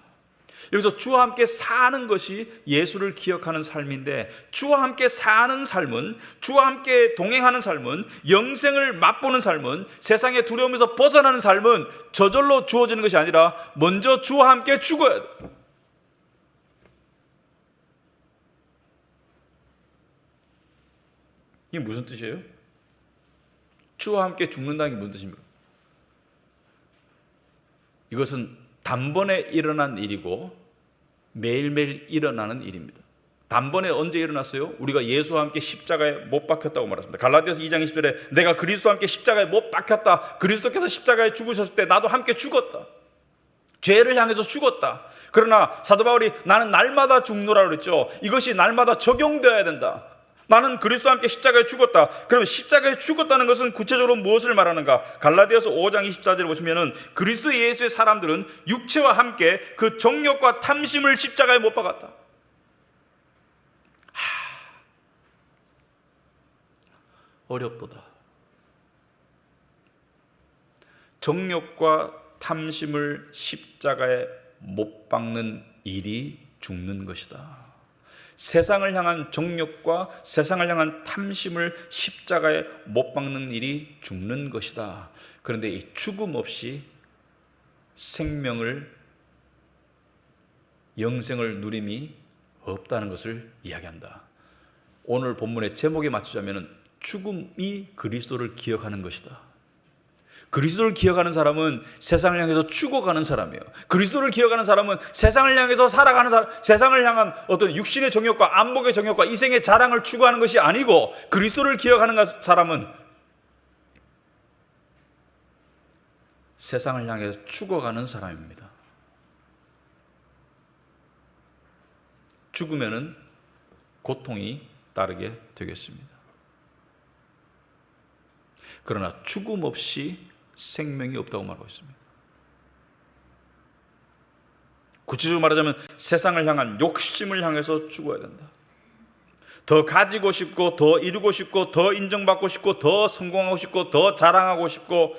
여기서 주와 함께 사는 것이 예수를 기억하는 삶인데, 주와 함께 사는 삶은, 주와 함께 동행하는 삶은, 영생을 맛보는 삶은, 세상의 두려움에서 벗어나는 삶은 저절로 주어지는 것이 아니라 먼저 주와 함께 죽어야 돼. 이게 무슨 뜻이에요? 주와 함께 죽는다는 게 무슨 뜻입니까? 이것은 단번에 일어난 일이고 매일매일 일어나는 일입니다. 단번에 언제 일어났어요? 우리가 예수와 함께 십자가에 못 박혔다고 말했습니다. 갈라디아서 2장 20절에 내가 그리스도와 함께 십자가에 못 박혔다. 그리스도께서 십자가에 죽으셨을 때 나도 함께 죽었다. 죄를 향해서 죽었다. 그러나 사도 바울이 나는 날마다 죽노라 그랬죠. 이것이 날마다 적용되어야 된다. 나는 그리스도와 함께 십자가에 죽었다. 그러면 십자가에 죽었다는 것은 구체적으로 무엇을 말하는가? 갈라디아서 5장 24절에 보시면은 그리스도 예수의 사람들은 육체와 함께 그 정욕과 탐심을 십자가에 못 박았다. 어렵도다. 정욕과 탐심을 십자가에 못 박는 일이 죽는 것이다. 세상을 향한 정욕과 세상을 향한 탐심을 십자가에 못 박는 일이 죽는 것이다. 그런데 이 죽음 없이 영생을 누림이 없다는 것을 이야기한다. 오늘 본문의 제목에 맞추자면 죽음이 그리스도를 기억하는 것이다. 그리스도를 기억하는 사람은 세상을 향해서 죽어가는 사람이에요. 그리스도를 기억하는 사람은 세상을 향해서 살아가는 사람, 세상을 향한 어떤 육신의 정욕과 안목의 정욕과 이생의 자랑을 추구하는 것이 아니고, 그리스도를 기억하는 사람은 세상을 향해서 죽어가는 사람입니다. 죽으면은 고통이 따르게 되겠습니다. 그러나 죽음 없이 생명이 없다고 말하고 있습니다. 구체적으로 말하자면 세상을 향한 욕심을 향해서 죽어야 된다. 더 가지고 싶고, 더 이루고 싶고, 더 인정받고 싶고, 더 성공하고 싶고, 더 자랑하고 싶고,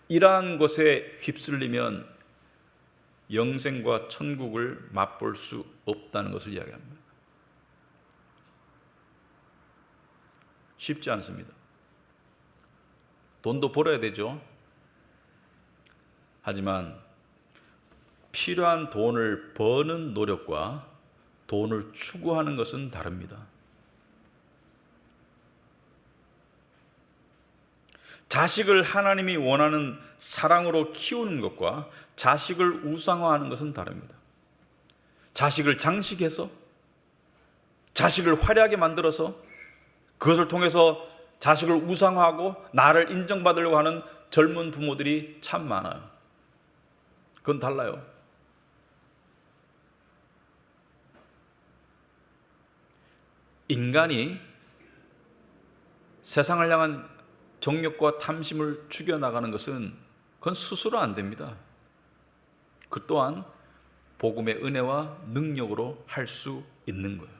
이러한 것에 휩쓸리면 영생과 천국을 맛볼 수 없다는 것을 이야기합니다. 쉽지 않습니다. 돈도 벌어야 되죠. 하지만 필요한 돈을 버는 노력과 돈을 추구하는 것은 다릅니다. 자식을 하나님이 원하는 사랑으로 키우는 것과 자식을 우상화하는 것은 다릅니다. 자식을 장식해서, 자식을 화려하게 만들어서 그것을 통해서 자식을 우상화하고 나를 인정받으려고 하는 젊은 부모들이 참 많아요. 그건 달라요. 인간이 세상을 향한 정욕과 탐심을 죽여나가는 것은 그건 스스로 안 됩니다. 그 또한 복음의 은혜와 능력으로 할 수 있는 거예요.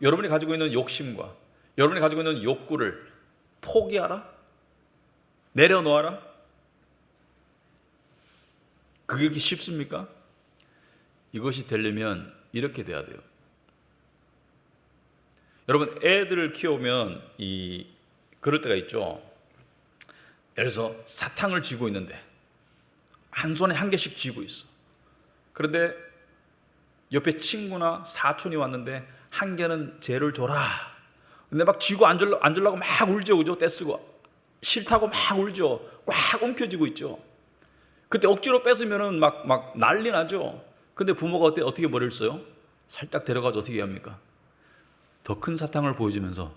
여러분이 가지고 있는 욕심과 여러분이 가지고 있는 욕구를 포기하라? 내려놓아라? 그게 그렇게 쉽습니까? 이것이 되려면 이렇게 돼야 돼요. 여러분, 애들을 키우면 그럴 때가 있죠. 예를 들어서 사탕을 쥐고 있는데 한 손에 한 개씩 쥐고 있어. 그런데 옆에 친구나 사촌이 왔는데 한 개는 쟤를 줘라. 근데 막 쥐고 앉으려고 막 울죠, 그죠? 떼쓰고 싫다고 막 울죠. 꽉 움켜쥐고 있죠. 그때 억지로 뺏으면은 막 난리 나죠. 근데 부모가 어떻게 머리를 써요? 살짝 데려가서 어떻게 합니까? 더 큰 사탕을 보여주면서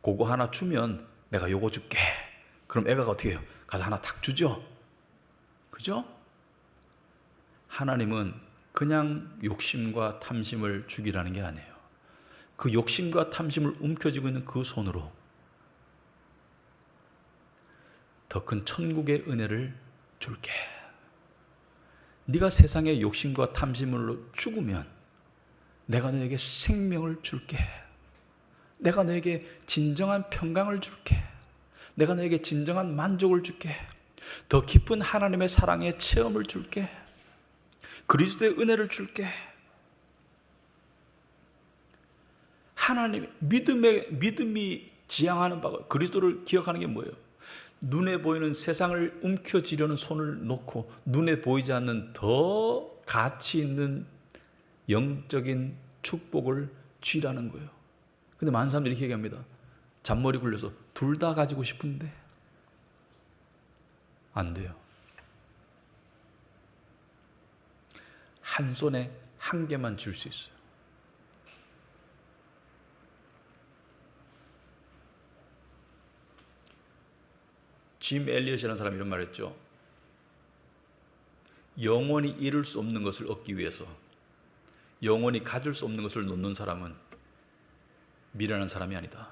그거 하나 주면 내가 요거 줄게. 그럼 애가 어떻게 해요? 가서 하나 탁 주죠. 그죠? 하나님은 그냥 욕심과 탐심을 죽이라는 게 아니에요. 그 욕심과 탐심을 움켜쥐고 있는 그 손으로 더 큰 천국의 은혜를 줄게. 네가 세상의 욕심과 탐심으로 죽으면 내가 너에게 생명을 줄게. 내가 너에게 진정한 평강을 줄게. 내가 너에게 진정한 만족을 줄게. 더 깊은 하나님의 사랑의 체험을 줄게. 그리스도의 은혜를 줄게. 하나님 믿음이 지향하는 바가 그리스도를 기억하는 게 뭐예요? 눈에 보이는 세상을 움켜쥐려는 손을 놓고 눈에 보이지 않는 더 가치 있는 영적인 축복을 쥐라는 거예요. 근데 많은 사람들이 이렇게 얘기합니다. 잔머리 굴려서 둘 다 가지고 싶은데 안 돼요. 한 손에 한 개만 줄 수 있어요. 짐 엘리엇이라는 사람이 이런 말을 했죠. 영원히 잃을 수 없는 것을 얻기 위해서 영원히 가질 수 없는 것을 놓는 사람은 미련한 사람이 아니다.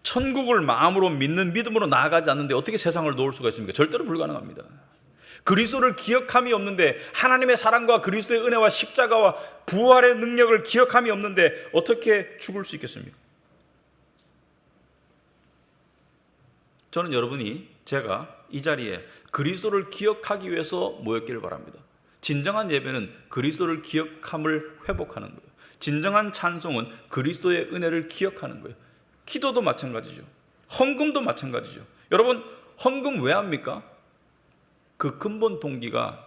천국을 마음으로 믿는 믿음으로 나아가지 않는데 어떻게 세상을 놓을 수가 있습니까? 절대로 불가능합니다. 그리스도를 기억함이 없는데, 하나님의 사랑과 그리스도의 은혜와 십자가와 부활의 능력을 기억함이 없는데 어떻게 죽을 수 있겠습니까? 저는 제가 이 자리에 그리스도를 기억하기 위해서 모였기를 바랍니다. 진정한 예배는 그리스도를 기억함을 회복하는 거예요. 진정한 찬송은 그리스도의 은혜를 기억하는 거예요. 기도도 마찬가지죠. 헌금도 마찬가지죠. 여러분, 헌금 왜 합니까? 그 근본 동기가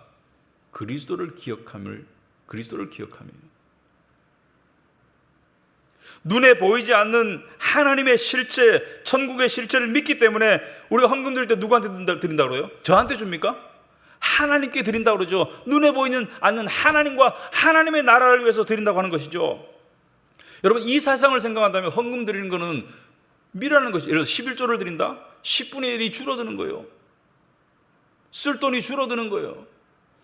그리스도를 기억함이에요. 눈에 보이지 않는 하나님의 실제, 천국의 실체를 믿기 때문에 우리가 헌금 드릴 때 누구한테 드린다고 그래요? 저한테 줍니까? 하나님께 드린다고 그러죠. 눈에 보이지 않는 하나님과 하나님의 나라를 위해서 드린다고 하는 것이죠. 여러분, 이 사상을 생각한다면 헌금 드리는 것은 미라는 것이죠. 예를 들어서 11조를 드린다? 10분의 1이 줄어드는 거예요. 쓸 돈이 줄어드는 거예요.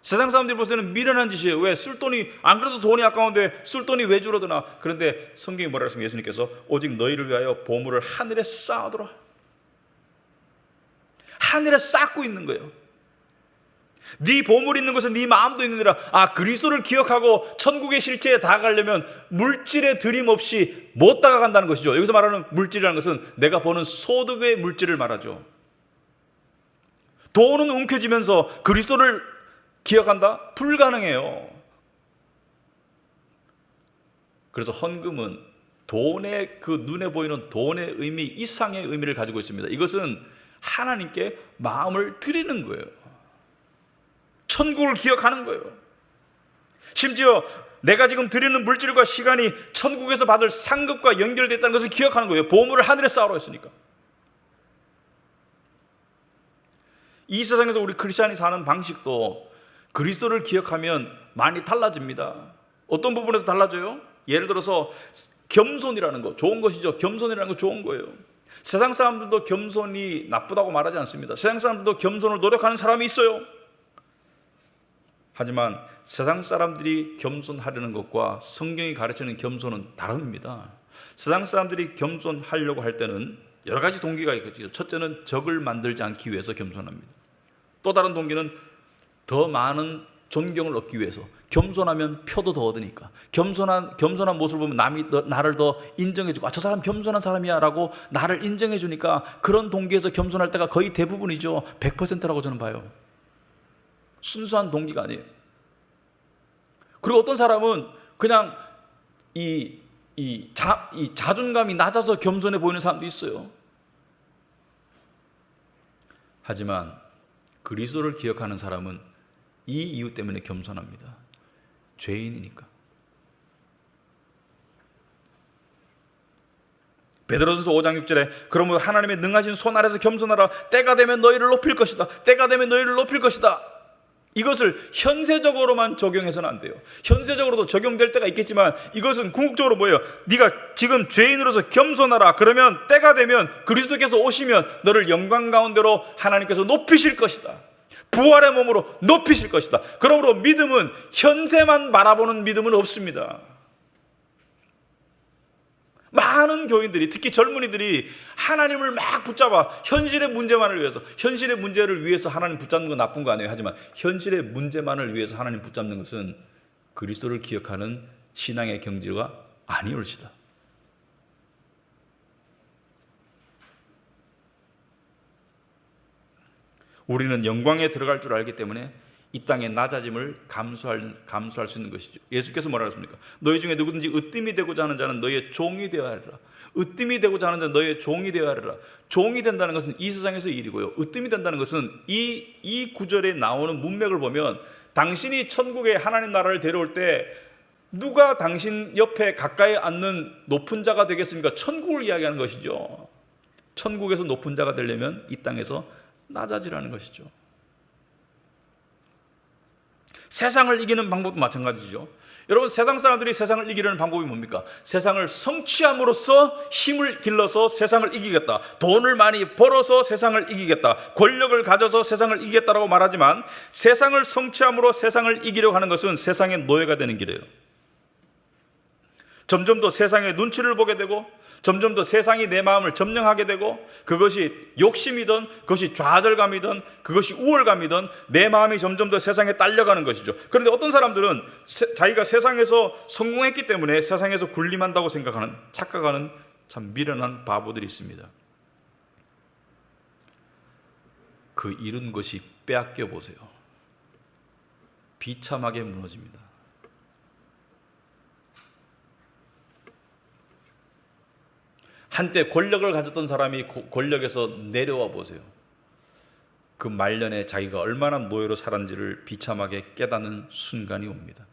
세상 사람들이 볼 때는 미련한 짓이에요. 왜? 쓸 돈이, 안 그래도 돈이 아까운데 쓸 돈이 왜 줄어드나? 그런데 성경이 뭐라 했습니까? 예수님께서 오직 너희를 위하여 보물을 하늘에 쌓아두라. 하늘에 쌓고 있는 거예요. 네 보물이 있는 곳은 네 마음도 있느니라. 그리스도를 기억하고 천국의 실체에 다가가려면 물질에 드림없이 못 다가간다는 것이죠. 여기서 말하는 물질이라는 것은 내가 버는 소득의 물질을 말하죠. 돈은 움켜쥐면서 그리스도를 기억한다? 불가능해요. 그래서 헌금은 돈의, 그 눈에 보이는 돈의 의미 이상의 의미를 가지고 있습니다. 이것은 하나님께 마음을 드리는 거예요. 천국을 기억하는 거예요. 심지어 내가 지금 드리는 물질과 시간이 천국에서 받을 상급과 연결됐다는 것을 기억하는 거예요. 보물을 하늘에 쌓으러 했으니까. 이 세상에서 우리 크리스찬이 사는 방식도 그리스도를 기억하면 많이 달라집니다. 어떤 부분에서 달라져요? 예를 들어서 겸손이라는 거 좋은 것이죠. 겸손이라는 거 좋은 거예요. 세상 사람들도 겸손이 나쁘다고 말하지 않습니다. 세상 사람들도 겸손을 노력하는 사람이 있어요. 하지만 세상 사람들이 겸손하려는 것과 성경이 가르치는 겸손은 다릅니다. 세상 사람들이 겸손하려고 할 때는 여러 가지 동기가 있겠죠. 첫째는 적을 만들지 않기 위해서 겸손합니다. 또 다른 동기는 더 많은 존경을 얻기 위해서. 겸손하면 표도 더 얻으니까. 겸손한 모습을 보면 남이 나를 더 인정해주고, 저 사람 겸손한 사람이야 라고 나를 인정해주니까, 그런 동기에서 겸손할 때가 거의 대부분이죠. 100%라고 저는 봐요. 순수한 동기가 아니에요. 그리고 어떤 사람은 그냥 이 자존감이 낮아서 겸손해 보이는 사람도 있어요. 하지만 그리스도를 기억하는 사람은 이 이유 때문에 겸손합니다. 죄인이니까. 베드로전서 5장 6절에 그러므로 하나님의 능하신 손 아래서 겸손하라. 때가 되면 너희를 높일 것이다. 때가 되면 너희를 높일 것이다. 이것을 현세적으로만 적용해서는 안 돼요. 현세적으로도 적용될 때가 있겠지만, 이것은 궁극적으로 뭐예요? 네가 지금 죄인으로서 겸손하라. 그러면 때가 되면 그리스도께서 오시면 너를 영광 가운데로 하나님께서 높이실 것이다. 부활의 몸으로 높이실 것이다. 그러므로 믿음은 현세만 바라보는 믿음은 없습니다. 많은 교인들이, 특히 젊은이들이 하나님을 막 붙잡아 현실의 문제만을 위해서, 현실의 문제를 위해서 하나님 붙잡는 건 나쁜 거 아니에요. 하지만 현실의 문제만을 위해서 하나님 붙잡는 것은 그리스도를 기억하는 신앙의 경지가 아니올시다. 우리는 영광에 들어갈 줄 알기 때문에 이 땅의 낮아짐을 감수할 수 있는 것이죠. 예수께서 뭐라고 했습니까? 너희 중에 누구든지 으뜸이 되고자 하는 자는 너희의 종이 되어야 하리라. 으뜸이 되고자 하는 자는 너희의 종이 되어야 하리라. 종이 된다는 것은 이 세상에서의 일이고요. 으뜸이 된다는 것은 이 구절에 나오는 문맥을 보면, 당신이 천국에 하나님 나라를 데려올 때 누가 당신 옆에 가까이 앉는 높은 자가 되겠습니까? 천국을 이야기하는 것이죠. 천국에서 높은 자가 되려면 이 땅에서 낮아지라는 것이죠. 세상을 이기는 방법도 마찬가지죠. 여러분, 세상 사람들이 세상을 이기려는 방법이 뭡니까? 세상을 성취함으로써 힘을 길러서 세상을 이기겠다. 돈을 많이 벌어서 세상을 이기겠다. 권력을 가져서 세상을 이기겠다라고 말하지만, 세상을 성취함으로 세상을 이기려고 하는 것은 세상의 노예가 되는 길이에요. 점점 더 세상의 눈치를 보게 되고, 점점 더 세상이 내 마음을 점령하게 되고, 그것이 욕심이든 그것이 좌절감이든 그것이 우월감이든 내 마음이 점점 더 세상에 딸려가는 것이죠. 그런데 어떤 사람들은 자기가 세상에서 성공했기 때문에 세상에서 군림한다고 생각하는, 착각하는 참 미련한 바보들이 있습니다. 그 이룬 것이 빼앗겨 보세요. 비참하게 무너집니다. 한때 권력을 가졌던 사람이 권력에서 내려와 보세요. 그 말년에 자기가 얼마나 노예로 살았는지를 비참하게 깨닫는 순간이 옵니다.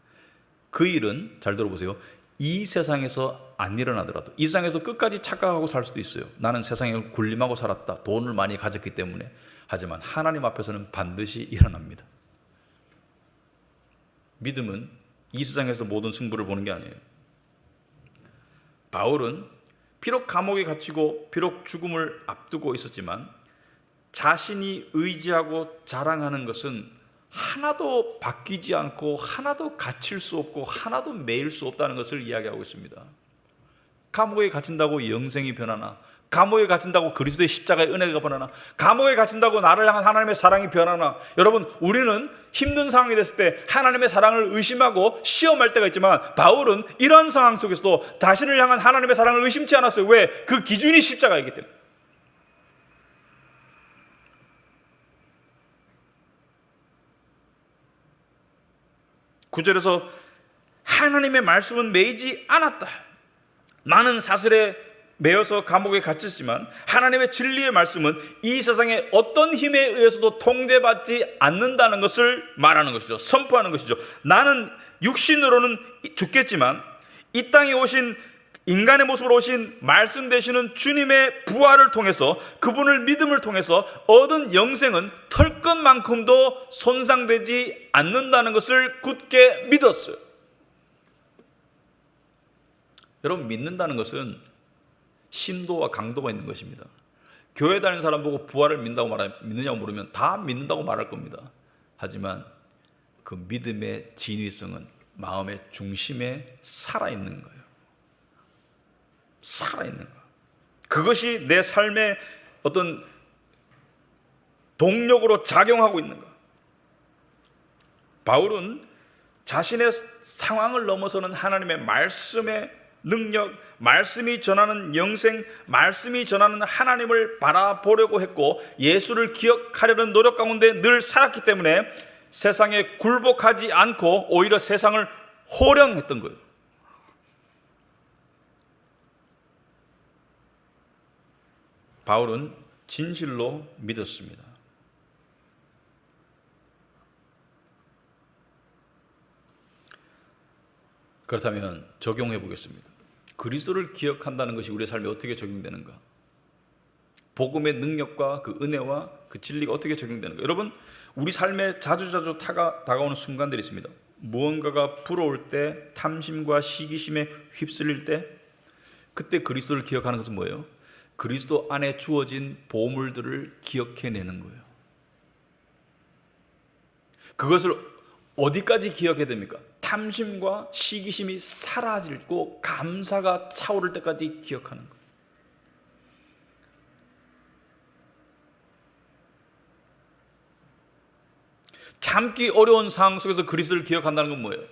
그 일은, 잘 들어보세요, 이 세상에서 안 일어나더라도, 이 세상에서 끝까지 착각하고 살 수도 있어요. 나는 세상에 군림하고 살았다, 돈을 많이 가졌기 때문에. 하지만 하나님 앞에서는 반드시 일어납니다. 믿음은 이 세상에서 모든 승부를 보는 게 아니에요. 바울은 비록 감옥에 갇히고 비록 죽음을 앞두고 있었지만, 자신이 의지하고 자랑하는 것은 하나도 바뀌지 않고 하나도 갇힐 수 없고 하나도 매일 수 없다는 것을 이야기하고 있습니다. 감옥에 갇힌다고 영생이 변하나? 감옥에 갇힌다고 그리스도의 십자가의 은혜가 변하나? 감옥에 갇힌다고 나를 향한 하나님의 사랑이 변하나? 여러분, 우리는 힘든 상황이 됐을 때 하나님의 사랑을 의심하고 시험할 때가 있지만, 바울은 이런 상황 속에서도 자신을 향한 하나님의 사랑을 의심치 않았어요. 왜? 그 기준이 십자가이기 때문에. 구절에서 하나님의 말씀은 매이지 않았다. 나는 사슬에 매여서 감옥에 갇혔지만 하나님의 진리의 말씀은 이 세상의 어떤 힘에 의해서도 통제받지 않는다는 것을 말하는 것이죠. 선포하는 것이죠. 나는 육신으로는 죽겠지만 이 땅에 오신, 인간의 모습으로 오신 말씀 되시는 주님의 부활을 통해서, 그분을 믿음을 통해서 얻은 영생은 털끝만큼도 손상되지 않는다는 것을 굳게 믿었어요. 여러분, 믿는다는 것은 심도와 강도가 있는 것입니다. 교회 다니는 사람 보고 부활을 믿느냐고 물으면 다 믿는다고 말할 겁니다. 하지만 그 믿음의 진위성은 마음의 중심에 살아있는 거예요. 살아있는가? 그것이 내 삶의 어떤 동력으로 작용하고 있는가? 바울은 자신의 상황을 넘어서는 하나님의 말씀의 능력, 말씀이 전하는 영생, 말씀이 전하는 하나님을 바라보려고 했고 예수를 기억하려는 노력 가운데 늘 살았기 때문에 세상에 굴복하지 않고 오히려 세상을 호령했던 거예요. 바울은 진실로 믿었습니다. 그렇다면 적용해 보겠습니다. 그리스도를 기억한다는 것이 우리의 삶에 어떻게 적용되는가? 복음의 능력과 그 은혜와 그 진리가 어떻게 적용되는가? 여러분, 우리 삶에 자주자주 다가오는 순간들이 있습니다. 무언가가 부러울 때, 탐심과 시기심에 휩쓸릴 때, 그때 그리스도를 기억하는 것은 뭐예요? 그리스도 안에 주어진 보물들을 기억해내는 거예요. 그것을 어디까지 기억해야 됩니까? 탐심과 시기심이 사라지고 감사가 차오를 때까지 기억하는 거예요. 참기 어려운 상황 속에서 그리스도를 기억한다는 건 뭐예요?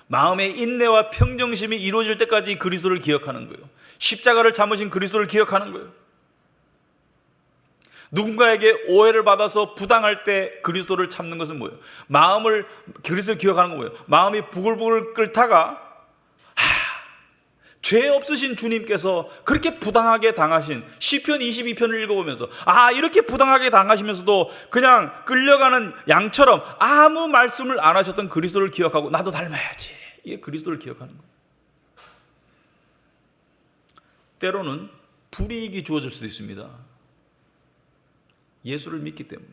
마음의 인내와 평정심이 이루어질 때까지 그리스도를 기억하는 거예요. 십자가를 참으신 그리스도를 기억하는 거예요. 누군가에게 오해를 받아서 부당할 때 그리스도를 참는 것은 뭐예요? 마음을 그리스도를 기억하는 건 뭐예요? 마음이 부글부글 끓다가 죄 없으신 주님께서 그렇게 부당하게 당하신 시편 22편을 읽어보면서 이렇게 부당하게 당하시면서도 그냥 끌려가는 양처럼 아무 말씀을 안 하셨던 그리스도를 기억하고 나도 닮아야지. 이게 그리스도를 기억하는 거예요. 때로는 불이익이 주어질 수도 있습니다. 예수를 믿기 때문에.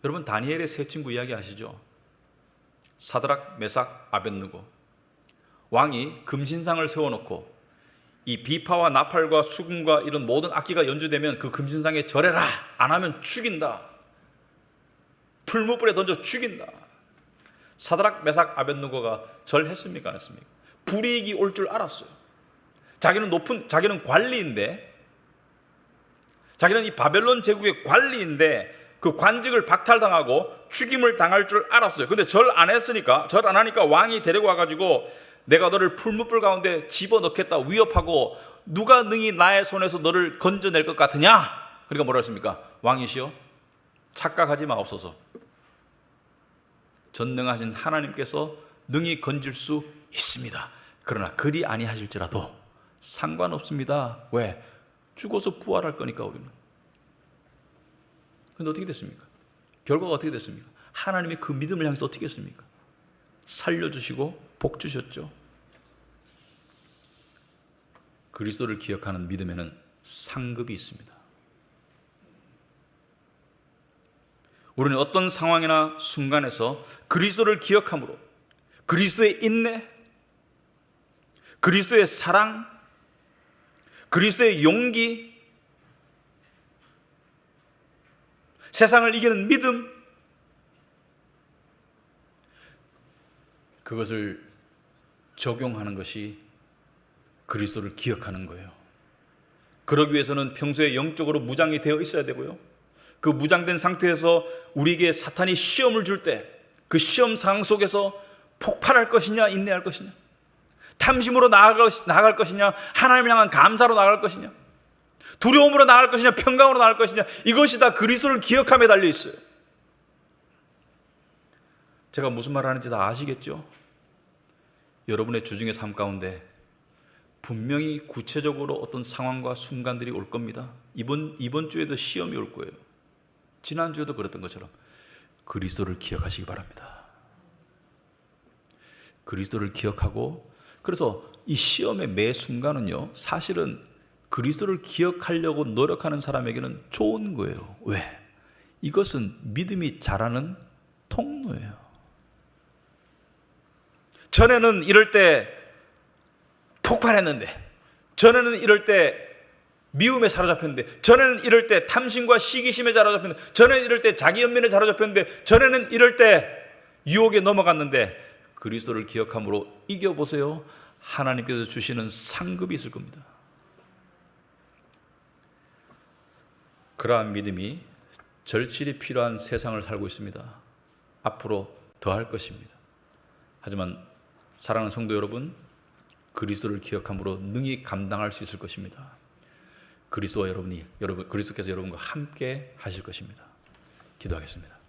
여러분, 다니엘의 세 친구 이야기 아시죠? 사드락, 메삭, 아벳느고. 왕이 금신상을 세워놓고 이 비파와 나팔과 수금과 이런 모든 악기가 연주되면 그 금신상에 절해라. 안 하면 죽인다. 풀무불에 던져 죽인다. 사드락, 메삭, 아벳느고가 절했습니까? 안 했습니까? 불이익이 올 줄 알았어요. 자기는 관리인데, 자기는 이 바벨론 제국의 관리인데 그 관직을 박탈당하고 죽임을 당할 줄 알았어요. 근데 절 안 하니까 왕이 데리고 와가지고 내가 너를 풀무불 가운데 집어넣겠다 위협하고 누가 능히 나의 손에서 너를 건져낼 것 같으냐? 그러니까 뭐라 했습니까? 왕이시여, 착각하지 마옵소서. 전능하신 하나님께서 능히 건질 수 있습니다. 그러나 그리 아니하실지라도 상관없습니다. 왜? 죽어서 부활할 거니까 우리는. 그런데 어떻게 됐습니까? 결과가 어떻게 됐습니까? 하나님이 그 믿음을 향해서 어떻게 했습니까? 살려주시고 복 주셨죠. 그리스도를 기억하는 믿음에는 상급이 있습니다. 우리는 어떤 상황이나 순간에서 그리스도를 기억함으로 그리스도의 인내, 그리스도의 사랑, 그리스도의 용기, 세상을 이기는 믿음, 그것을 적용하는 것이 그리스도를 기억하는 거예요. 그러기 위해서는 평소에 영적으로 무장이 되어 있어야 되고요. 그 무장된 상태에서 우리에게 사탄이 시험을 줄 때 그 시험 상황 속에서 폭발할 것이냐, 인내할 것이냐, 탐심으로 나아갈 것이냐, 하나님을 향한 감사로 나아갈 것이냐, 두려움으로 나아갈 것이냐, 평강으로 나아갈 것이냐, 이것이 다 그리스도를 기억함에 달려 있어요. 제가 무슨 말 하는지 다 아시겠죠? 여러분의 주중의 삶 가운데 분명히 구체적으로 어떤 상황과 순간들이 올 겁니다. 이번 주에도 시험이 올 거예요. 지난주에도 그랬던 것처럼 그리스도를 기억하시기 바랍니다. 그리스도를 기억하고, 그래서 이 시험의 매 순간은요, 사실은 그리스도를 기억하려고 노력하는 사람에게는 좋은 거예요. 왜? 이것은 믿음이 자라는 통로예요. 전에는 이럴 때 폭발했는데, 전에는 이럴 때 미움에 사로잡혔는데, 전에는 이럴 때 탐심과 시기심에 사로잡혔는데, 전에는 이럴 때 자기 연민에 사로잡혔는데, 전에는 이럴 때 유혹에 넘어갔는데 그리스도를 기억함으로 이겨보세요. 하나님께서 주시는 상급이 있을 겁니다. 그러한 믿음이 절실히 필요한 세상을 살고 있습니다. 앞으로 더할 것입니다. 하지만 사랑하는 성도 여러분, 그리스도를 기억함으로 능히 감당할 수 있을 것입니다. 그리스도께서 여러분과 함께 하실 것입니다. 기도하겠습니다.